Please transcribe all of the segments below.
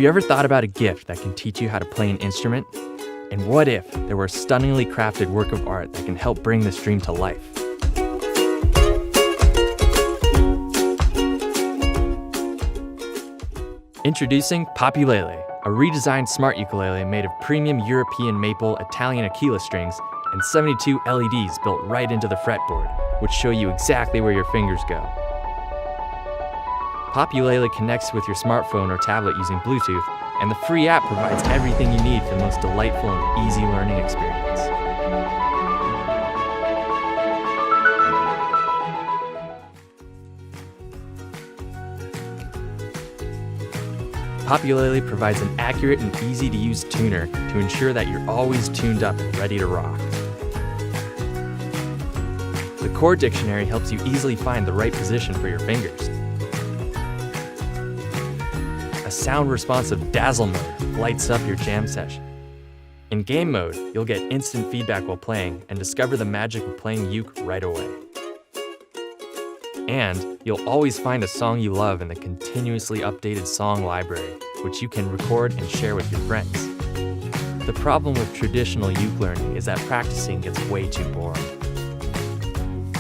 you ever thought about a gift that can teach you how to play an instrument? And what if there were a stunningly crafted work of art that can help bring this dream to life? Introducing Populele, a redesigned smart ukulele made of premium European maple Italian Aquila strings and 72 LEDs built right into the fretboard, which show you exactly where your fingers go. Populele connects with your smartphone or tablet using Bluetooth, and the free app provides everything you need for the most delightful and easy learning experience. Populele provides an accurate and easy-to-use tuner to ensure that you're always tuned up and ready to rock. The chord dictionary helps you easily find the right position for your fingers. A sound-responsive dazzle mode lights up your jam session. In game mode, you'll get instant feedback while playing and discover the magic of playing uke right away. And you'll always find a song you love in the continuously updated song library, which you can record and share with your friends. The problem with traditional uke learning is that practicing gets way too boring.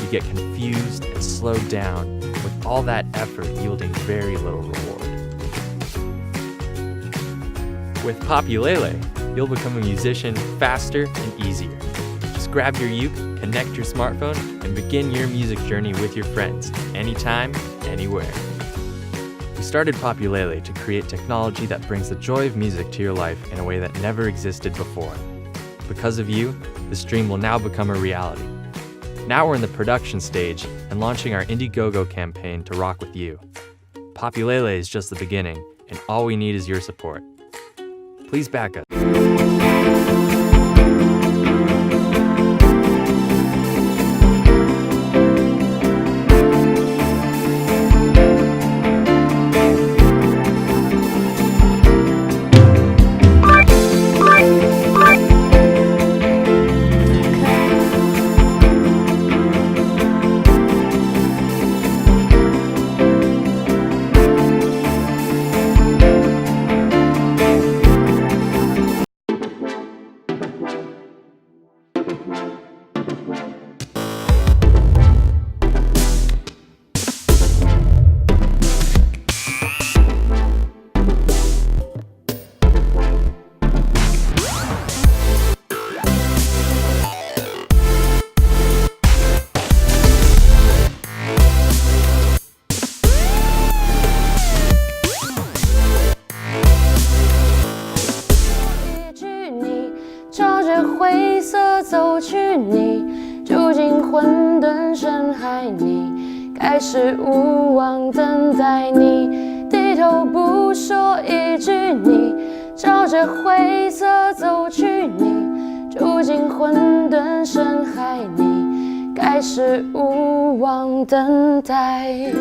You get confused and slowed down, with all that effort yielding very little reward. With Populele, you'll become a musician faster and easier. Just grab your uke, connect your smartphone, and begin your music journey with your friends, anytime, anywhere. We started Populele to create technology that brings the joy of music to your life in a way that never existed before. Because of you, this dream will now become a reality. Now we're in the production stage and launching our Indiegogo campaign to rock with you. Populele is just the beginning, and all we need is your support. Please back us.灰色走去你，住进混沌深海里，开始无望等待你，低头不说一句你，朝着灰色走去你，住进混沌深海里，开始无望等待。